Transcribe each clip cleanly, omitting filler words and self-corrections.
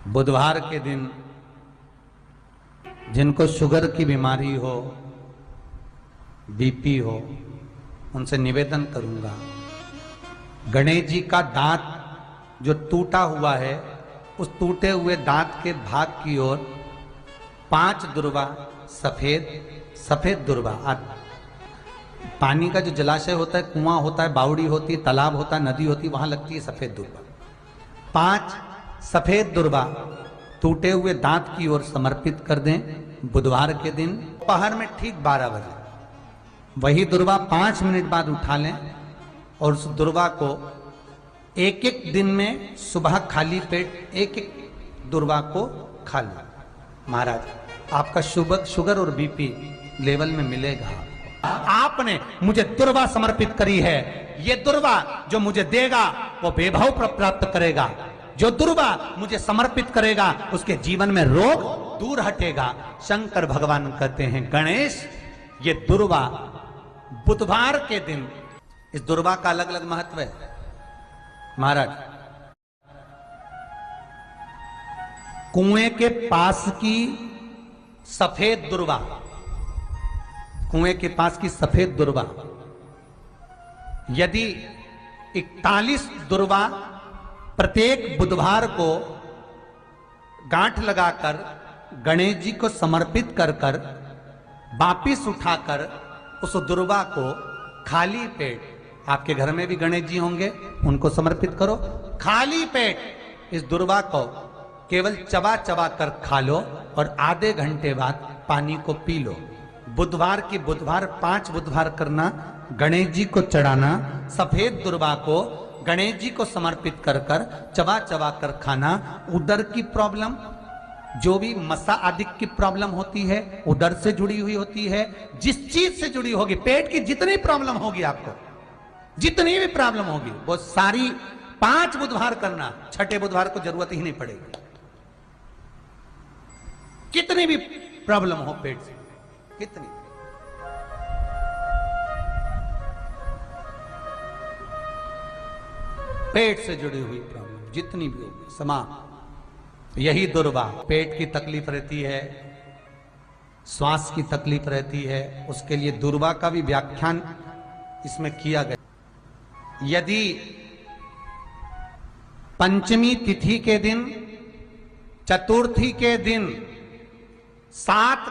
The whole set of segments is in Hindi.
बुधवार के दिन जिनको शुगर की बीमारी हो, बीपी हो, उनसे निवेदन करूंगा, गणेश जी का दांत जो टूटा हुआ है, उस टूटे हुए दांत के भाग की ओर 5 दुर्वा सफेद दुर्वा, पानी का जो जलाशय होता है, कुआं होता है, बावड़ी होती है, तालाब होता है, नदी होती है, वहां लगती है सफेद दुर्वा। 5 सफेद दुर्वा टूटे हुए दांत की ओर समर्पित कर दें बुधवार के दिन दोपहर में ठीक 12 बजे। वही दुर्वा 5 मिनट बाद उठा लें और उस दुर्वा को एक दिन में सुबह खाली पेट एक दुर्वा को खा लें। महाराज, आपका शुगर और बीपी लेवल में मिलेगा। आपने मुझे दुर्वा समर्पित करी है, ये दुर्वा जो मुझे देगा वो वैभव प्राप्त करेगा। जो दुर्वा मुझे समर्पित करेगा उसके जीवन में रोग दूर हटेगा। शंकर भगवान कहते हैं, गणेश, ये दुर्वा बुधवार के दिन, इस दुर्वा का अलग अलग महत्व है। महाराज, कुएं के पास की सफेद दुर्वा, कुएं के पास की सफेद दुर्वा, यदि 41 दुर्वा प्रत्येक बुधवार को गांठ लगाकर गणेश जी को समर्पित कर कर वापिस उठाकर उस दुर्वा को खाली पेट, आपके घर में भी गणेश जी होंगे, उनको समर्पित करो। खाली पेट इस दुर्वा को केवल चबा चबा कर खा लो और आधे घंटे बाद पानी को पी लो। बुधवार की बुधवार 5 बुधवार करना, गणेश जी को चढ़ाना, सफेद दुर्वा को गणेश जी को समर्पित कर कर चबा चबा कर खाना। उदर की प्रॉब्लम, जो भी मसा आदि की प्रॉब्लम होती है, उदर से जुड़ी हुई होती है, जिस चीज से जुड़ी होगी, पेट की जितनी प्रॉब्लम होगी, आपको जितनी भी प्रॉब्लम होगी, वो सारी 5 बुधवार करना। 6ठे बुधवार को जरूरत ही नहीं पड़ेगी। कितनी भी प्रॉब्लम हो पेट से, कितनी, पेट से जुड़ी हुई प्रॉब्लम जितनी भी होगी, समाप्त। यही दुर्वा, पेट की तकलीफ रहती है, श्वास की तकलीफ रहती है, उसके लिए दुर्वा का भी व्याख्यान इसमें किया गया। यदि पंचमी तिथि के दिन, चतुर्थी के दिन 7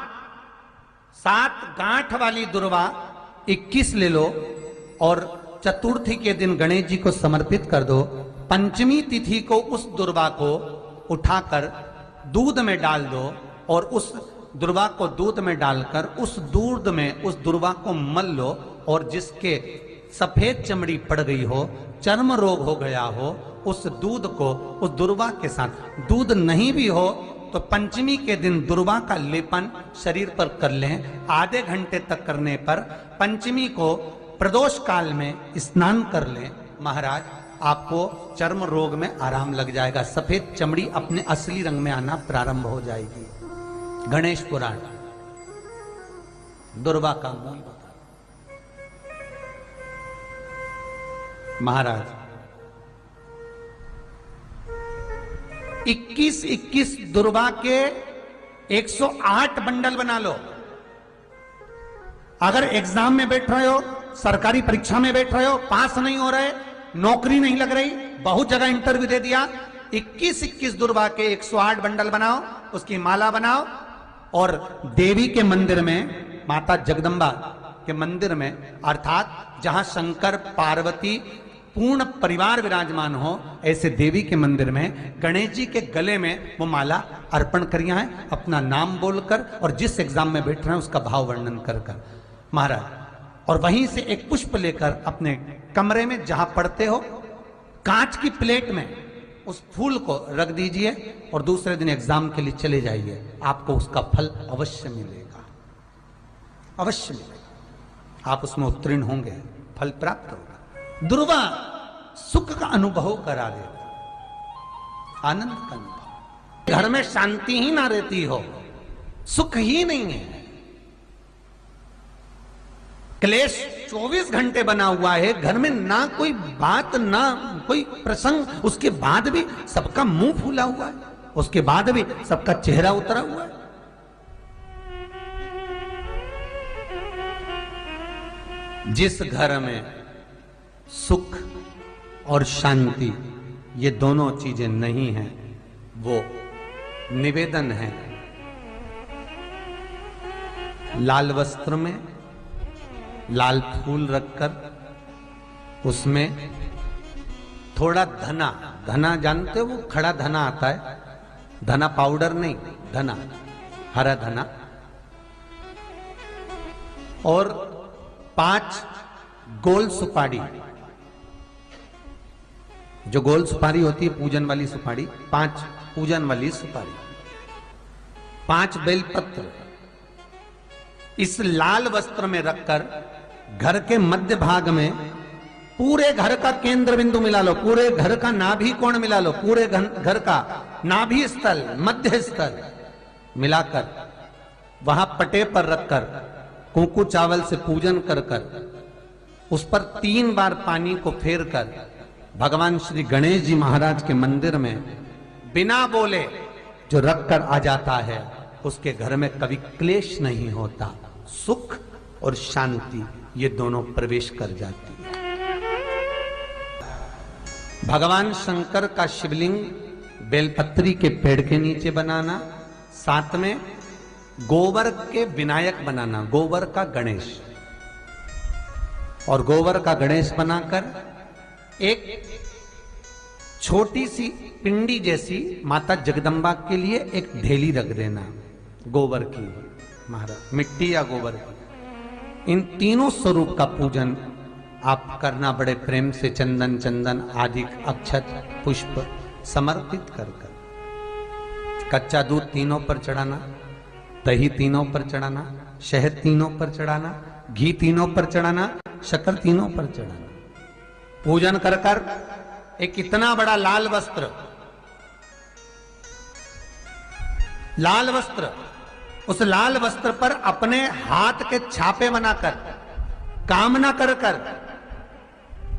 गांठ वाली दुर्वा 21 ले लो और चतुर्थी के दिन गणेश जी को समर्पित कर दो। पंचमी तिथि को उस दुर्वा को उठाकर दूध में डाल दो और उस दुर्वा को दूध में डालकर उस दूध में उस दुर्वा को मल लो, और जिसके सफेद चमड़ी पड़ गई हो, चर्म रोग हो गया हो, उस दूध को उस दुर्वा के साथ, दूध नहीं भी हो तो पंचमी के दिन दुर्वा का लेपन शरीर पर कर लें। आधे घंटे तक करने पर पंचमी को प्रदोष काल में स्नान कर लें। महाराज, आपको चर्म रोग में आराम लग जाएगा, सफेद चमड़ी अपने असली रंग में आना प्रारंभ हो जाएगी। गणेश पुराण दुर्वा का मूल बता। महाराज, 21 दुर्वा के 108 बंडल बना लो। अगर एग्जाम में बैठ रहे हो, सरकारी परीक्षा में बैठ रहे हो, पास नहीं हो रहे, नौकरी नहीं लग रही, बहुत जगह इंटरव्यू दे दिया, 21 दुर्वा के 108 बंडल बनाओ, उसकी माला बनाओ और देवी के मंदिर में, माता जगदम्बा के मंदिर में, अर्थात जहां शंकर पार्वती पूर्ण परिवार विराजमान हो, ऐसे देवी के मंदिर में गणेश जी के गले में वो माला अर्पण करिया है, अपना नाम बोलकर और जिस एग्जाम में बैठ रहे हैं उसका भाव वर्णन कर कर। महाराज, और वहीं से एक पुष्प लेकर अपने कमरे में जहां पढ़ते हो, कांच की प्लेट में उस फूल को रख दीजिए और दूसरे दिन एग्जाम के लिए चले जाइए। आपको उसका फल अवश्य मिलेगा, अवश्य मिलेगा। आप उसमें उत्तीर्ण होंगे, फल प्राप्त होगा। दुर्वा सुख का अनुभव करा देता, आनंद का अनुभव। घर में शांति ही ना रहती हो, सुख ही नहीं है, क्लेश 24 घंटे बना हुआ है, घर में ना कोई बात, ना कोई प्रसंग, उसके बाद भी सबका मुंह फूला हुआ है। उसके बाद भी सबका चेहरा उतरा हुआ है। जिस घर में सुख और शांति ये दोनों चीजें नहीं हैं, वो निवेदन है लाल वस्त्र में लाल फूल रखकर उसमें थोड़ा धना, धना जानते हो, वो खड़ा धना आता है, धना पाउडर नहीं, धना, हरा धना, और 5 गोल सुपारी, जो गोल सुपारी होती है पूजन वाली सुपारी, 5 पूजन वाली सुपारी, 5 बेलपत्र इस लाल वस्त्र में रखकर घर के मध्य भाग में पूरे घर का केंद्र बिंदु मिला लो, पूरे घर का नाभि कोण मिला लो, पूरे घर का नाभि स्थल, मध्य स्थल मिलाकर वहां पटे पर रखकर कुंकू चावल से पूजन कर कर उस पर 3 बार पानी को फेर कर भगवान श्री गणेश जी महाराज के मंदिर में बिना बोले जो रख कर आ जाता है, उसके घर में कभी क्लेश नहीं होता, सुख और शांति ये दोनों प्रवेश कर जाती है। भगवान शंकर का शिवलिंग बेलपत्री के पेड़ के नीचे बनाना, साथ में गोबर के विनायक बनाना, गोबर का गणेश, और गोबर का गणेश बनाकर एक छोटी सी पिंडी जैसी माता जगदम्बा के लिए एक ढेली रख देना, गोबर की, महाराज मिट्टी या गोबर की। इन तीनों स्वरूप का पूजन आप करना बड़े प्रेम से, चंदन चंदन आदि अक्षत पुष्प समर्पित कर कर। कच्चा दूध तीनों पर चढ़ाना, दही तीनों पर चढ़ाना, शहद तीनों पर चढ़ाना, घी तीनों पर चढ़ाना, शक्कर तीनों पर चढ़ाना। पूजन कर कर एक इतना बड़ा लाल वस्त्र, लाल वस्त्र, उस लाल वस्त्र पर अपने हाथ के छापे बनाकर कामना कर कर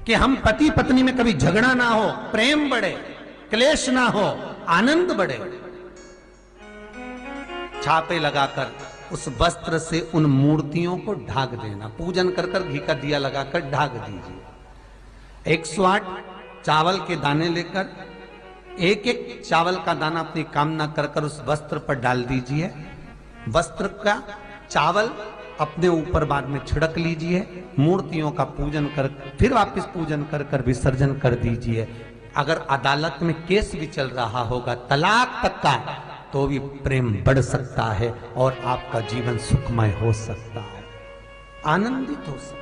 कि हम पति पत्नी में कभी झगड़ा ना हो, प्रेम बढ़े, क्लेश ना हो, आनंद बढ़े, छापे लगाकर उस वस्त्र से उन मूर्तियों को ढाक देना। पूजन कर कर घी का दिया लगाकर ढाक दीजिए। 108 चावल के दाने लेकर एक एक चावल का दाना अपनी कामना कर कर उस वस्त्र पर डाल दीजिए। वस्त्र का चावल अपने ऊपर बाद में छिड़क लीजिए, मूर्तियों का पूजन कर फिर वापस पूजन कर कर विसर्जन कर दीजिए। अगर अदालत में केस भी चल रहा होगा तलाक तक का, तो भी प्रेम बढ़ सकता है और आपका जीवन सुखमय हो सकता है, आनंदित हो सकता है।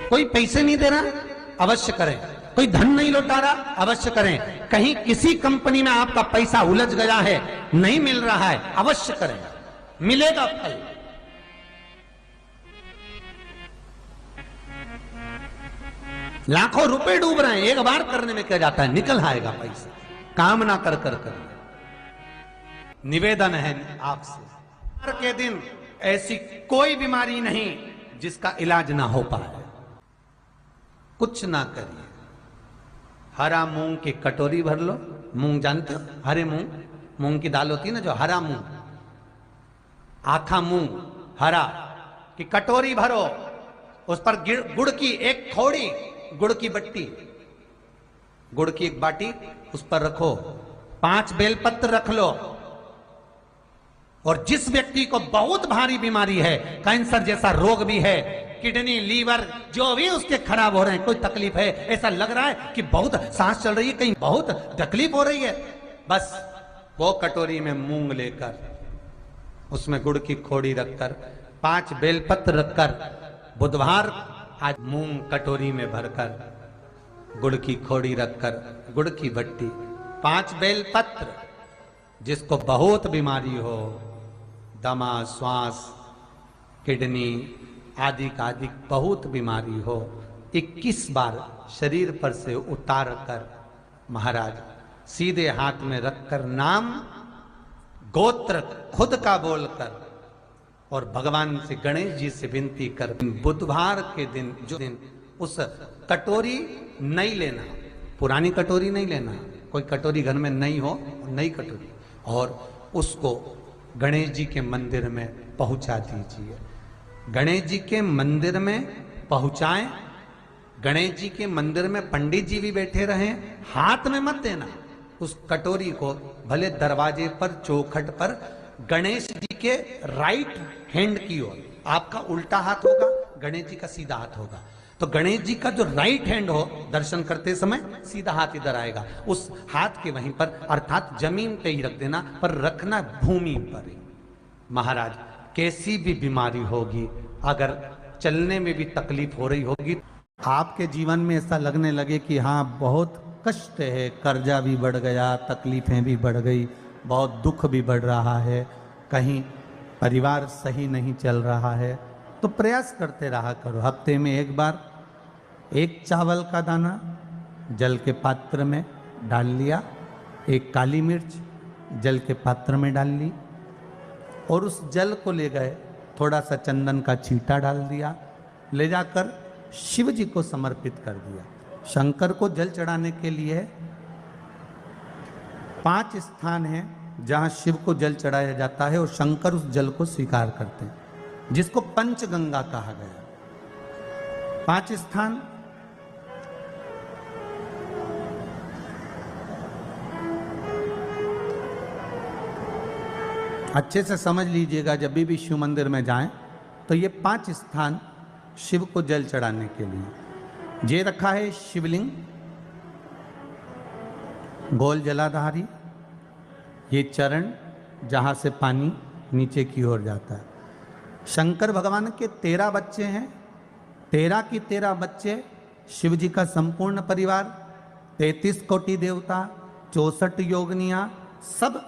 कोई पैसे नहीं दे रहा, अवश्य करें। कोई धन नहीं लौटा रहा, अवश्य करें। कहीं किसी कंपनी में आपका पैसा उलझ गया है, नहीं मिल रहा है, अवश्य करें, मिलेगा फल। लाखों रुपए डूब रहे हैं, एक बार करने में क्या जाता है, निकल आएगा पैसा। कामना कर कर कर। निवेदन है आपसे, हर के दिन ऐसी कोई बीमारी नहीं जिसका इलाज ना हो पाए। कुछ ना करिए, हरा मूंग की कटोरी भर लो। मूंग जानते हो, हरे मूंग, मूंग की दाल होती है ना, जो हरा मूंग, आखा मूंग हरा की कटोरी भरो, उस पर गुड़ की एक थोड़ी, गुड़ की बट्टी, गुड़ की एक बाटी उस पर रखो, 5 बेलपत्र रख लो। और जिस व्यक्ति को बहुत भारी बीमारी है, कैंसर जैसा रोग भी है, किडनी, लीवर जो भी उसके खराब हो रहे हैं, कोई तकलीफ है, ऐसा लग रहा है कि बहुत सांस चल रही है, कहीं बहुत तकलीफ हो रही है, बस वो कटोरी में मूंग लेकर उसमें गुड़ की खोड़ी रखकर 5 बेलपत्र रखकर, बुधवार आज मूंग कटोरी में भरकर, गुड़ की खोड़ी रखकर, गुड़ की भट्टी, 5 बेलपत्र। जिसको बहुत बीमारी हो, दमा, श्वास, किडनी आदि का आदि बहुत बीमारी हो, 21 बार शरीर पर से उतार कर महाराज सीधे हाथ में रखकर नाम गोत्र खुद का बोलकर और भगवान से, गणेश जी से विनती कर, बुधवार के दिन, जो दिन उस कटोरी नहीं लेना, पुरानी कटोरी नहीं लेना, कोई कटोरी घर में नहीं हो, नई कटोरी, और उसको गणेश जी के मंदिर में पहुंचा दीजिए। गणेश जी के मंदिर में पहुंचाएं, गणेश जी के मंदिर में पंडित जी भी बैठे रहें, हाथ में मत देना उस कटोरी को, भले दरवाजे पर चौखट पर गणेश जी के राइट हैंड की ओर, आपका उल्टा हाथ होगा, गणेश जी का सीधा हाथ होगा, तो गणेश जी का जो राइट हैंड हो दर्शन करते समय सीधा हाथ इधर आएगा, उस हाथ के वहीं पर अर्थात जमीन पे ही रख देना, पर रखना भूमि पर ही। महाराज कैसी भी बीमारी होगी, अगर चलने में भी तकलीफ हो रही होगी, आपके जीवन में ऐसा लगने लगे कि हाँ बहुत कष्ट है, कर्जा भी बढ़ गया, तकलीफें भी बढ़ गई, बहुत दुख भी बढ़ रहा है, कहीं परिवार सही नहीं चल रहा है, तो प्रयास करते रहा करो। हफ्ते में एक बार एक चावल का दाना जल के पात्र में डाल लिया, एक काली मिर्च जल के पात्र में डाल ली, और उस जल को ले गए, थोड़ा सा चंदन का छींटा डाल दिया, ले जाकर शिव जी को समर्पित कर दिया। शंकर को जल चढ़ाने के लिए 5 स्थान हैं जहां शिव को जल चढ़ाया जाता है, और शंकर उस जल को स्वीकार करते हैं, जिसको पंचगंगा कहा गया। 5 स्थान अच्छे से समझ लीजिएगा, जब भी शिव मंदिर में जाएं तो ये 5 स्थान शिव को जल चढ़ाने के लिए ये रखा है। शिवलिंग, गोल जलाधारी, ये चरण जहाँ से पानी नीचे की ओर जाता है। शंकर भगवान के 13 बच्चे हैं, 13 की 13 बच्चे, शिव जी का संपूर्ण परिवार, 33 कोटि देवता, 64 योगनियाँ, सब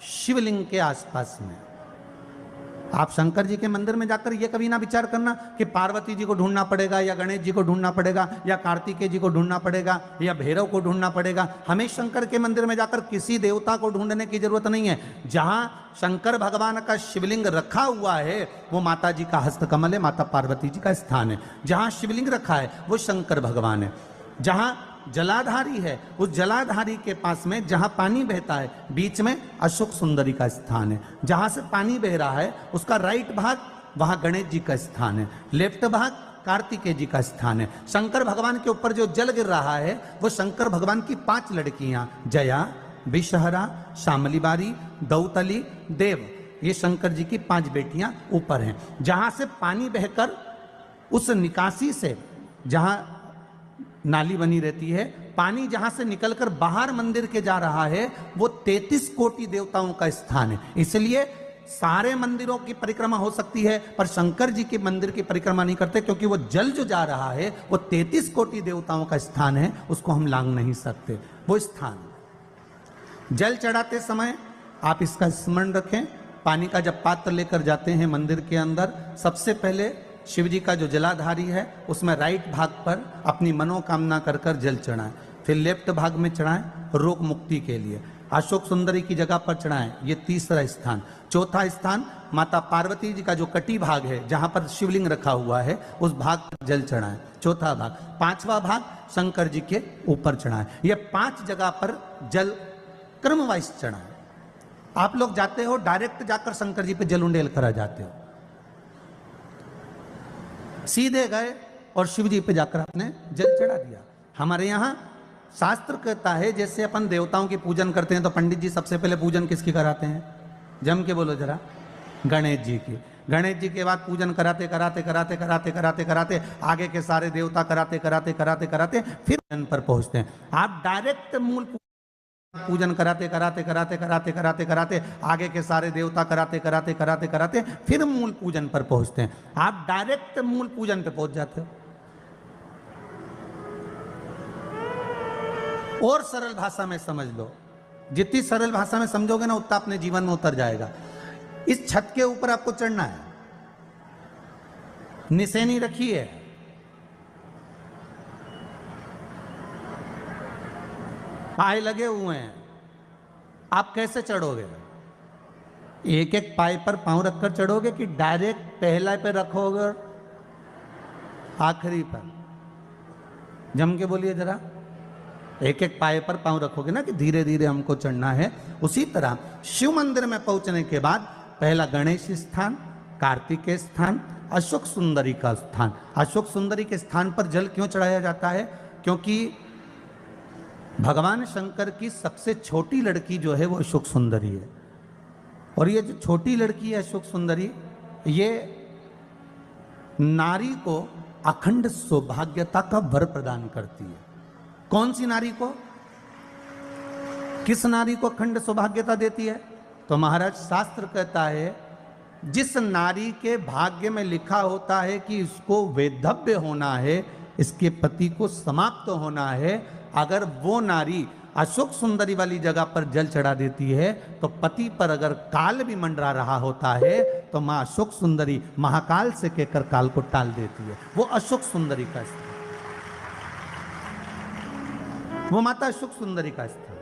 शिवलिंग के आसपास में। आप शंकर जी के मंदिर में जाकर ये कभी ना विचार करना कि पार्वती जी को ढूंढना पड़ेगा, या गणेश जी को ढूंढना पड़ेगा, या कार्तिकेय जी को ढूंढना पड़ेगा, या भैरव को ढूंढना पड़ेगा। हमें शंकर के मंदिर में जाकर किसी देवता को ढूंढने की जरूरत नहीं है। जहां शंकर भगवान का शिवलिंग रखा हुआ है वो माता जी का हस्तकमल है, माता पार्वती जी का स्थान है। जहां शिवलिंग रखा है वो शंकर भगवान है। जहां जलाधारी है, उस जलाधारी के पास में जहां पानी बहता है बीच में अशोक सुंदरी का स्थान है। जहां से पानी बह रहा है उसका राइट भाग, वहां गणेश जी का स्थान है, लेफ्ट भाग कार्तिकेय जी का स्थान है। शंकर भगवान के ऊपर जो जल गिर रहा है वो शंकर भगवान की 5 लड़कियां, जया, विषहरा, शामली बारी, दौतली, देव, ये शंकर जी की 5 बेटियां ऊपर हैं। जहां से पानी बहकर उस निकासी से, जहां नाली बनी रहती है, पानी जहां से निकलकर बाहर मंदिर के जा रहा है वो 33 कोटि देवताओं का स्थान है। इसलिए सारे मंदिरों की परिक्रमा हो सकती है, पर शंकर जी के मंदिर की परिक्रमा नहीं करते, क्योंकि वो जल जो जा रहा है वो 33 कोटि देवताओं का स्थान है, उसको हम लांघ नहीं सकते। वो स्थान जल चढ़ाते समय आप इसका स्मरण रखें। पानी का जब पात्र लेकर जाते हैं मंदिर के अंदर, सबसे पहले शिव जी का जो जलाधारी है उसमें राइट भाग पर अपनी मनोकामना कर कर जल चढ़ाएं, फिर लेफ्ट भाग में चढ़ाएं रोग मुक्ति के लिए। अशोक सुंदरी की जगह पर चढ़ाएं, ये तीसरा स्थान। चौथा स्थान माता पार्वती जी का जो कटी भाग है जहां पर शिवलिंग रखा हुआ है उस भाग पर जल चढ़ाएं, चौथा भाग। 5वां भाग शंकर जी के ऊपर चढ़ाएं। ये 5 जगह पर जल क्रम वाइज चढ़ाएं। आप लोग जाते हो डायरेक्ट जाकर शंकर जी पे जल उंडेल करा जाते हो, सीधे गए और शिव जी पे जाकर आपने जल चढ़ा दिया। हमारे यहाँ शास्त्र कहता है जैसे अपन देवताओं की पूजन करते हैं तो पंडित जी सबसे पहले पूजन किसकी कराते हैं? जम के बोलो जरा, गणेश जी की। गणेश जी के बाद पूजन कराते कराते कराते कराते कराते कराते आगे के सारे देवता कराते कराते कराते कराते फिर जन पर पहुंचते हैं। आप डायरेक्ट मूल पूजन कराते कराते कराते कराते कराते कराते आगे के सारे देवता कराते कराते कराते कराते फिर मूल पूजन पर पहुंचते हैं। आप डायरेक्ट मूल पूजन पे पहुंच जाते हो। और सरल भाषा में समझ लो, जितनी सरल भाषा में समझोगे ना उतना अपने जीवन में उतर जाएगा। इस छत के ऊपर आपको चढ़ना है, निशानी रखी है, पाए लगे हुए हैं, आप कैसे चढ़ोगे? एक एक पाए पर पांव रखकर चढ़ोगे कि डायरेक्ट पहला पे रखोगे आखिरी पर? जम के बोलिए जरा। एक एक पाए पर पांव रखोगे ना कि धीरे धीरे हमको चढ़ना है। उसी तरह शिव मंदिर में पहुंचने के बाद पहला गणेश स्थान, कार्तिकेय स्थान, अशोक सुंदरी का स्थान। अशोक सुंदरी के स्थान पर जल क्यों चढ़ाया जाता है? क्योंकि भगवान शंकर की सबसे छोटी लड़की जो है वो अशोक सुंदरी है। और ये जो छोटी लड़की है अशोक सुंदरी, ये नारी को अखंड सौभाग्यता का वर प्रदान करती है। कौन सी नारी को? किस नारी को अखंड सौभाग्यता देती है? तो महाराज शास्त्र कहता है जिस नारी के भाग्य में लिखा होता है कि इसको वैधव्य होना है, इसके पति को समाप्त होना है, अगर वो नारी अशोक सुंदरी वाली जगह पर जल चढ़ा देती है तो पति पर अगर काल भी मंडरा रहा होता है तो मां अशोक सुंदरी महाकाल से कहकर काल को टाल देती है। वो अशोक सुंदरी का स्थान, वो माता अशोक सुंदरी का स्थान।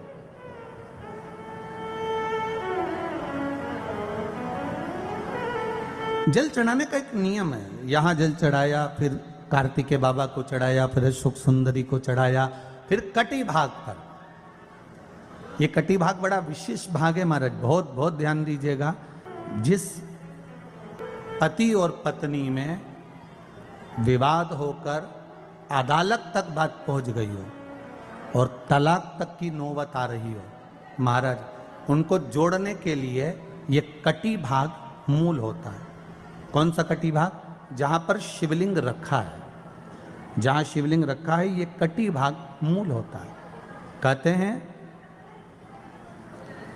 जल चढ़ाने का एक नियम है। यहां जल चढ़ाया, फिर कार्तिकेय बाबा को चढ़ाया, फिर अशोक सुंदरी को चढ़ाया, फिर कटी भाग पर। ये कटी भाग बड़ा विशेष भाग है महाराज, बहुत बहुत ध्यान दीजिएगा। जिस पति और पत्नी में विवाद होकर अदालत तक बात पहुंच गई हो और तलाक तक की नौबत आ रही हो, महाराज उनको जोड़ने के लिए ये कटी भाग मूल होता है। कौन सा कटी भाग? जहां पर शिवलिंग रखा है, जहां शिवलिंग रखा है ये कटी भाग मूल होता है। कहते हैं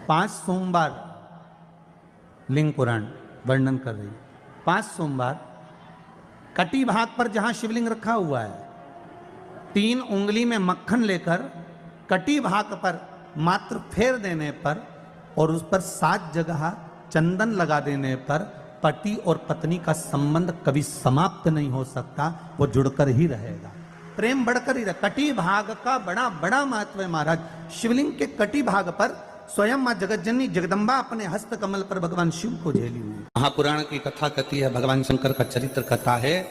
5 सोमवार, लिंग पुराण वर्णन कर रही है, 5 सोमवार कटी भाग पर जहां शिवलिंग रखा हुआ है, 3 उंगली में मक्खन लेकर कटी भाग पर मात्र फेर देने पर और उस पर 7 जगह चंदन लगा देने पर पति और पत्नी का संबंध कभी समाप्त नहीं हो सकता, वो जुड़कर ही रहेगा, प्रेम बढ़कर ही रहेगा। कटी भाग का बड़ा बड़ा महत्व है महाराज। शिवलिंग के कटी भाग पर स्वयं मां जगतजननी जगदम्बा अपने हस्त कमल पर भगवान शिव को झेली हुई। महापुराण की कथा कहती है, भगवान शंकर का चरित्र कथा है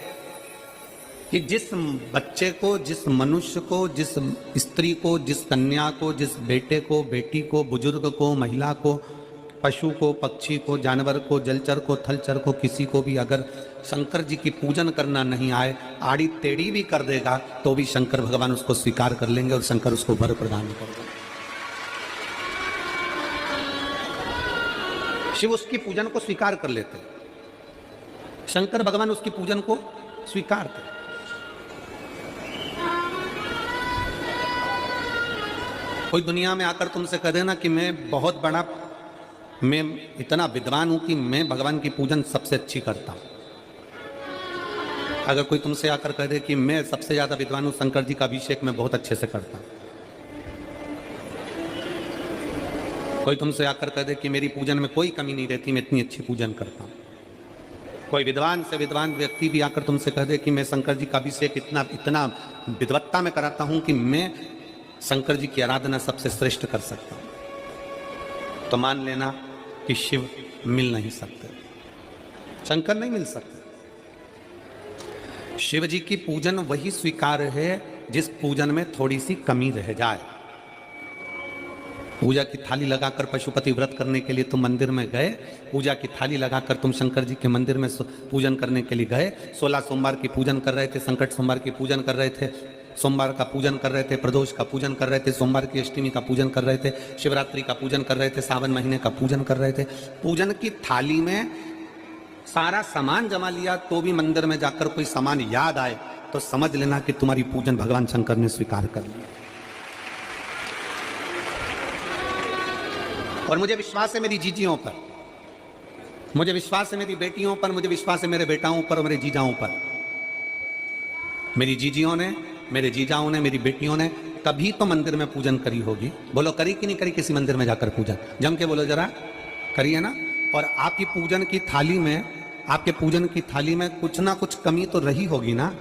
कि जिस बच्चे को, जिस मनुष्य को, जिस स्त्री को, जिस कन्या को, जिस बेटे को, बेटी को, बुजुर्ग को, महिला को, पशु को, पक्षी को, जानवर को, जलचर को, थलचर को, किसी को भी अगर शंकर जी की पूजन करना नहीं आए, आड़ी टेढ़ी भी कर देगा तो भी शंकर भगवान उसको स्वीकार कर लेंगे और शंकर उसको वर प्रदान कर देंगे। शिव उसकी पूजन को स्वीकार कर लेते, शंकर भगवान उसकी पूजन को स्वीकार करते। कोई दुनिया में आकर तुमसे कह देना कि मैं बहुत बड़ा, मैं इतना विद्वान हूं कि मैं भगवान की पूजन सबसे अच्छी करता हूं। अगर कोई तुमसे आकर कह दे कि मैं सबसे ज्यादा विद्वान हूं, शंकर जी का अभिषेक मैं बहुत अच्छे से करता हूं। कोई तुमसे आकर कह दे कि मेरी पूजन में कोई कमी नहीं रहती, मैं इतनी अच्छी पूजन करता हूं। कोई विद्वान से विद्वान व्यक्ति भी आकर तुमसे कह दे कि मैं शंकर जी का अभिषेक इतना विद्वत्ता में कराता हूं कि मैं शंकर जी की आराधना सबसे श्रेष्ठ कर सकता हूं, तो मान लेना कि शिव मिल नहीं सकते, शंकर नहीं मिल सकते। शिव जी की पूजन वही स्वीकार है जिस पूजन में थोड़ी सी कमी रह जाए। पूजा की थाली लगाकर पशुपति व्रत करने के लिए तुम मंदिर में गए, पूजा की थाली लगाकर तुम शंकर जी के मंदिर में पूजन करने के लिए गए, 16 सोमवार की पूजन कर रहे थे, संकट सोमवार की पूजन कर रहे थे, सोमवार का पूजन कर रहे थे, प्रदोष का पूजन कर रहे थे, सोमवार की अष्टमी का पूजन कर रहे थे, शिवरात्रि का पूजन कर रहे थे, सावन महीने का पूजन कर रहे थे। पूजन की थाली में सारा सामान जमा लिया तो भी मंदिर में जाकर कोई सामान याद आए तो समझ लेना कि तुम्हारी पूजन भगवान शंकर ने स्वीकार कर लिया। और मुझे विश्वास है मेरी जीजियों पर, मुझे विश्वास है मेरी बेटियों पर, मुझे विश्वास है मेरे बेटाओं पर और मेरे जीजाओं पर। मेरी जीजियों ने, मेरे जीजाओं ने, मेरी बेटियों ने कभी तो मंदिर में पूजन करी होगी। बोलो करी कि नहीं करी किसी मंदिर में जाकर पूजन? जम के बोलो जरा, करी है ना? और आपकी पूजन की थाली में, आपके पूजन की थाली में कुछ ना कुछ कमी तो रही होगी ना।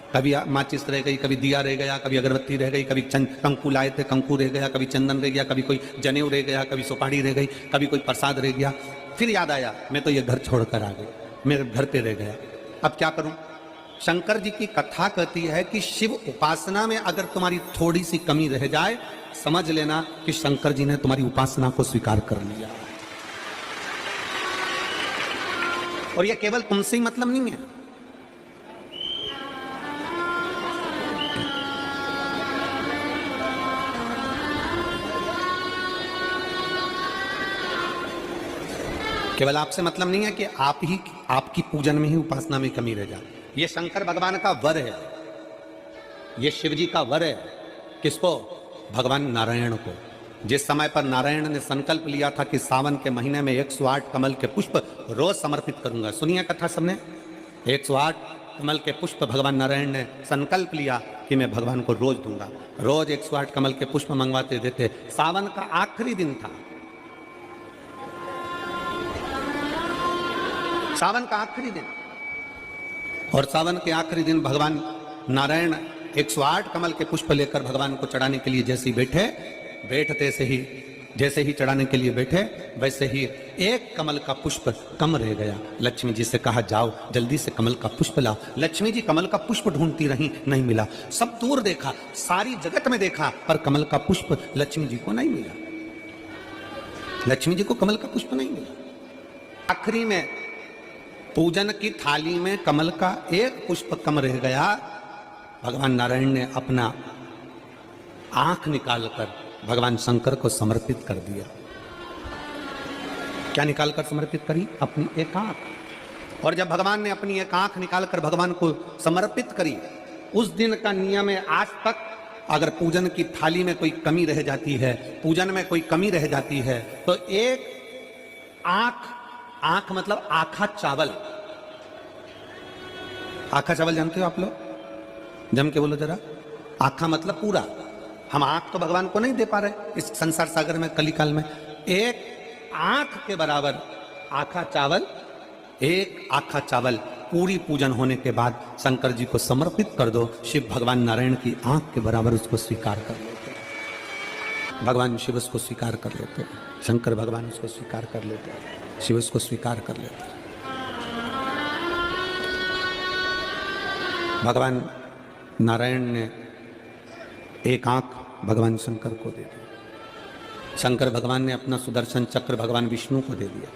कभी माचिस रह गई, कभी दिया रह गया, कभी अगरबत्ती रह गई, कभी कंकु लाए थे कंकु रह गया, कभी चंदन रह गया, कभी कोई जनेऊ रह गया, कभी सुपारी रह गई, कभी कोई प्रसाद रह गया। फिर याद आया मैं तो ये घर छोड़कर आ गई, मेरे घर पे रह गया, अब क्या करूं? शंकर जी की कथा कहती है कि शिव उपासना में अगर तुम्हारी थोड़ी सी कमी रह जाए, समझ लेना कि शंकर जी ने तुम्हारी उपासना को स्वीकार कर लिया। और यह केवल तुमसे ही मतलब नहीं है, केवल आपसे मतलब नहीं है कि आपकी पूजन में ही उपासना में कमी रह जाए। ये शंकर भगवान का वर है, ये शिव जी का वर है। किसको? भगवान नारायण को। जिस समय पर नारायण ने संकल्प लिया था कि सावन के महीने में 108 कमल के पुष्प रोज समर्पित करूंगा। सुनिए कथा सबने। 108 कमल के पुष्प भगवान नारायण ने संकल्प लिया कि मैं भगवान को रोज दूंगा। रोज 108 कमल के पुष्प मंगवाते देते। सावन का आखिरी दिन था, सावन का आखिरी दिन, और सावन के आखिरी दिन भगवान नारायण 108 कमल के पुष्प लेकर भगवान को चढ़ाने के लिए जैसे ही चढ़ाने के लिए बैठे, वैसे ही एक कमल का पुष्प कम रह गया। लक्ष्मी जी से कहा, जाओ जल्दी से कमल का पुष्प लाओ। लक्ष्मी जी कमल का पुष्प ढूंढती रही, नहीं मिला। सब दूर देखा, सारी जगत में देखा, पर कमल का पुष्प लक्ष्मी जी को नहीं मिला। लक्ष्मी जी को कमल का पुष्प नहीं मिला। आखिरी में पूजन की थाली में कमल का एक पुष्प कम रह गया। भगवान नारायण ने अपना आंख निकालकर भगवान शंकर को समर्पित कर दिया। क्या निकालकर समर्पित करी? अपनी एक आंख। और जब भगवान ने अपनी एक आंख निकालकर भगवान को समर्पित करी, उस दिन का नियम है आज तक, अगर पूजन की थाली में कोई कमी रह जाती है, पूजन में कोई कमी रह जाती है, तो एक आंख मतलब आखा चावल। आखा चावल जानते हो आप लोग? जम के बोलो जरा। आखा मतलब पूरा। हम आंख तो भगवान को नहीं दे पा रहे इस संसार सागर में, कलिकाल में। एक आंख के बराबर आखा चावल, एक आखा चावल पूरी पूजन होने के बाद शंकर जी को समर्पित कर दो। शिव भगवान नारायण की आंख के बराबर उसको स्वीकार कर लेते, भगवान शिव उसको स्वीकार कर लेते, शंकर भगवान उसको स्वीकार कर लेते, शिव उसको स्वीकार कर लेते। भगवान नारायण ने एक आंख भगवान शंकर को दे दी। शंकर भगवान ने अपना सुदर्शन चक्र भगवान विष्णु को दे दिया।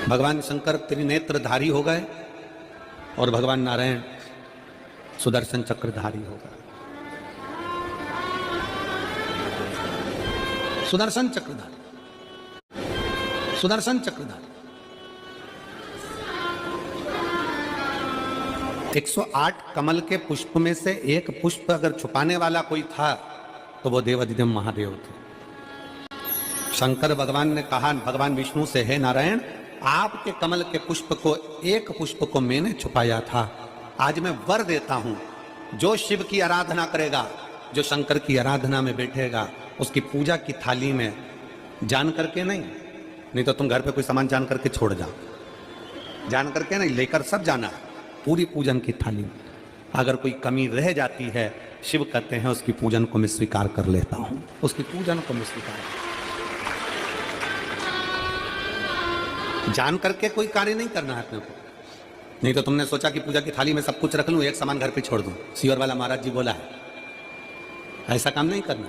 भगवान शंकर त्रिनेत्रधारी हो गए और भगवान नारायण सुदर्शन चक्रधारी हो गए। सुदर्शन चक्रधारी, सुदर्शन चक्रधारी। 108 कमल के पुष्प में से एक पुष्प अगर छुपाने वाला कोई था तो वो देवाधिदेव महादेव थे। शंकर भगवान ने कहा भगवान विष्णु से, हे नारायण, आपके कमल के पुष्प को, एक पुष्प को मैंने छुपाया था। आज मैं वर देता हूं, जो शिव की आराधना करेगा, जो शंकर की आराधना में बैठेगा, उसकी पूजा की थाली में जान करके नहीं तो तुम घर पे कोई सामान जान करके छोड़ जाओ, जान करके नहीं, लेकर सब जाना। पूरी पूजन की थाली में अगर कोई कमी रह जाती है, शिव कहते हैं उसकी पूजन को मैं स्वीकार कर लेता हूं, उसकी पूजन को मैं स्वीकार। जान करके कोई कार्य नहीं करना है अपने को। नहीं तो तुमने सोचा कि पूजा की थाली में सब कुछ रख लूं, एक सामान घर पे छोड़ दूं। सीवर वाला महाराज जी बोला है, ऐसा काम नहीं करना।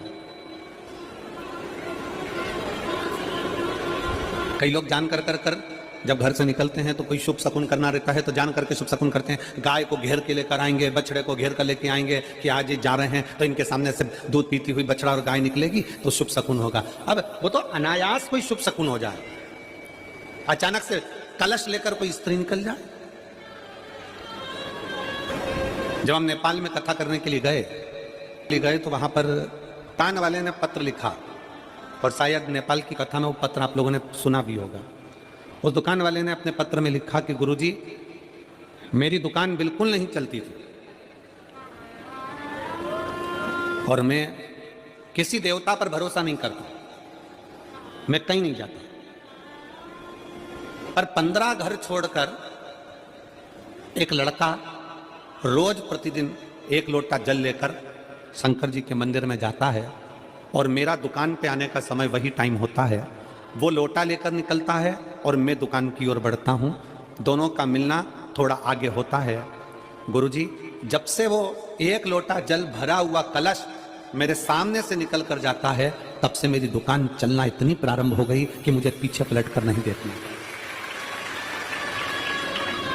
कई लोग जान कर जब घर से निकलते हैं तो कोई शुभ शकुन करना रहता है तो जान करके शुभ शकुन करते हैं। गाय को घेर के लेकर आएंगे, बछड़े को घेर कर लेके आएंगे कि आज ये जा रहे हैं तो इनके सामने से दूध पीती हुई बछड़ा और गाय निकलेगी तो शुभ शकुन होगा। अब वो तो अनायास कोई शुभ शकुन हो जाए। अचानक से कलश लेकर कोई स्त्री निकल जाए। जब हम नेपाल में कथा करने के लिए गए तो वहां पर तान वाले ने पत्र लिखा, और शायद नेपाल की कथा में वो पत्र आप लोगों ने सुना भी होगा। उस दुकान वाले ने अपने पत्र में लिखा कि गुरुजी, मेरी दुकान बिल्कुल नहीं चलती थी और मैं किसी देवता पर भरोसा नहीं करता, मैं कहीं नहीं जाता, पर 15 घर छोड़कर एक लड़का रोज प्रतिदिन 1 लोटा जल लेकर शंकर जी के मंदिर में जाता है और मेरा दुकान पे आने का समय वही टाइम होता है। वो लोटा लेकर निकलता है और मैं दुकान की ओर बढ़ता हूँ। दोनों का मिलना थोड़ा आगे होता है, गुरुजी जब से वो एक लोटा जल भरा हुआ कलश मेरे सामने से निकल कर जाता है, तब से मेरी दुकान चलना इतनी प्रारंभ हो गई कि मुझे पीछे पलट कर नहीं देखना।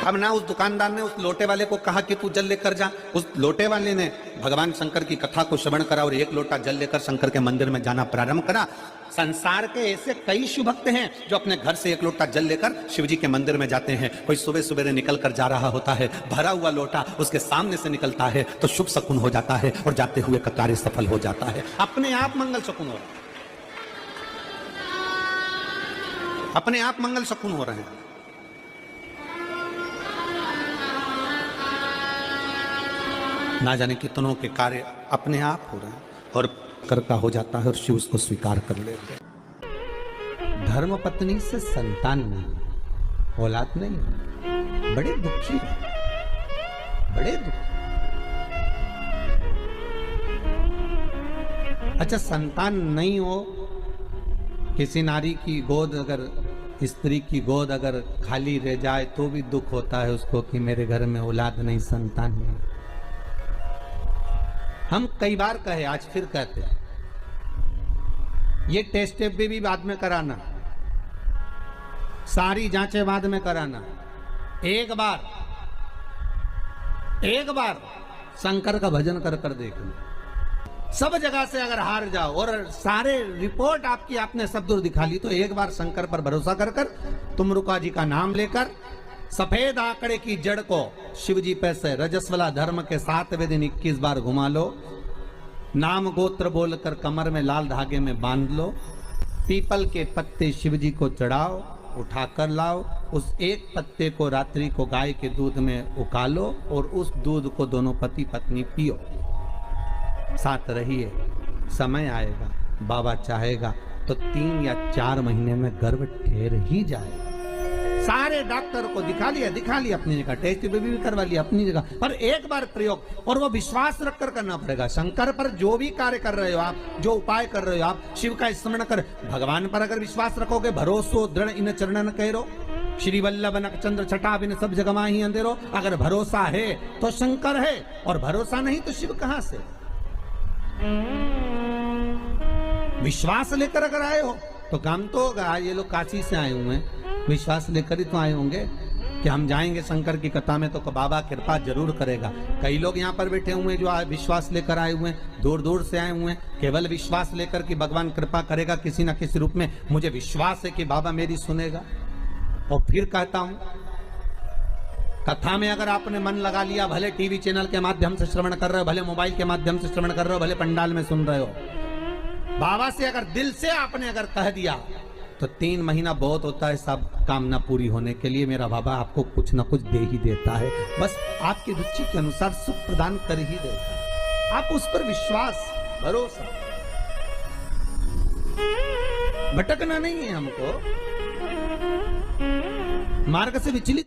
अब ना उस दुकानदार ने उस लोटे वाले को कहा कि तू जल लेकर जा, उस लोटे वाले ने भगवान शंकर की कथा को श्रवण करा और एक लोटा जल लेकर शंकर के मंदिर में जाना प्रारंभ करा। संसार के ऐसे कई शुभ भक्त हैं जो अपने घर से एक लोटा जल लेकर शिव जी के मंदिर में जाते हैं। कोई सुबह सुबह निकल कर जा रहा होता है, भरा हुआ लोटा उसके सामने से निकलता है तो शुभ शकुन हो जाता है और जाते हुए का कार्य सफल हो जाता है। अपने आप मंगल शकुन हो रहा है, अपने आप मंगल शकुन हो रहे हैं। ना जाने कितनों के कार्य अपने आप हो रहे हैं और करता हो जाता है और शिव उसको स्वीकार कर लेते हैं। धर्म पत्नी से संतान नहीं, औलाद नहीं, बड़े दुखी है, बड़े दुखी। अच्छा संतान नहीं हो, किसी नारी की गोद अगर, स्त्री की गोद अगर खाली रह जाए तो भी दुख होता है उसको कि मेरे घर में औलाद नहीं, संतान नहीं। हम कई बार कहे, आज फिर कहते हैं, ये टेस्ट भी बाद में कराना, सारी जांचें बाद में कराना। एक बार शंकर का भजन कर कर देख लो। सब जगह से अगर हार जाओ और सारे रिपोर्ट आपकी आपने सब दूर दिखा ली, तो एक बार शंकर पर भरोसा कर कर तुम रुका जी का नाम लेकर सफेद आंकड़े की जड़ को शिव जी पे से रजस्वला धर्म के 7वें दिन 21 बार घुमा लो, नाम गोत्र बोलकर कमर में लाल धागे में बांध लो, पीपल के पत्ते शिव जी को चढ़ाओ, उठाकर लाओ, उस एक पत्ते को रात्रि को गाय के दूध में उकालो और उस दूध को दोनों पति पत्नी पियो, साथ रहिए। समय आएगा, बाबा चाहेगा तो 3 या 4 महीने में गर्भ ठहर ही जाएगा। सारे डॉक्टर को दिखा लिया अपनी जगह, टेस्ट भी करवा लिया अपनी जगह, पर एक बार प्रयोग, और वो विश्वास रखकर करना पड़ेगा। शंकर पर जो भी कार्य कर रहे हो आप, जो उपाय कर रहे हो आप, शिव का स्मरण कर, भगवान पर अगर विश्वास रखोगे, भरोसो दृढ़ इन चरणन कहो, श्री वल्लभ नख चंद्र छटा बिन सब जगमा ही अंधेरो। अगर भरोसा है तो शंकर है, और भरोसा नहीं तो शिव कहां से। विश्वास लेकर अगर आए हो तो काम तो होगा। ये लोग काशी से आए हुए हैं, विश्वास लेकर ही तो आए होंगे कि हम जाएंगे शंकर की कथा में तो बाबा कृपा जरूर करेगा। कई लोग यहाँ पर बैठे हुए हैं जो विश्वास लेकर आए हुए हैं, दूर दूर से आए हुए हैं, केवल विश्वास लेकर कि भगवान कृपा करेगा किसी ना किसी रूप में, मुझे विश्वास है कि बाबा मेरी सुनेगा। और फिर कहता हूं, कथा में अगर आपने मन लगा लिया, भले टीवी चैनल के माध्यम से श्रवण कर रहे हो, भले मोबाइल के माध्यम से श्रवण कर रहे हो, भले पंडाल में सुन रहे हो, बाबा से अगर दिल से आपने अगर कह दिया तो 3 महीना बहुत होता है सब कामना पूरी होने के लिए। मेरा बाबा आपको कुछ ना कुछ दे ही देता है, बस आपकी रुचि के अनुसार सुख प्रदान कर ही देता है। आप उस पर विश्वास, भरोसा, भटकना नहीं है हमको, मार्ग से विचलित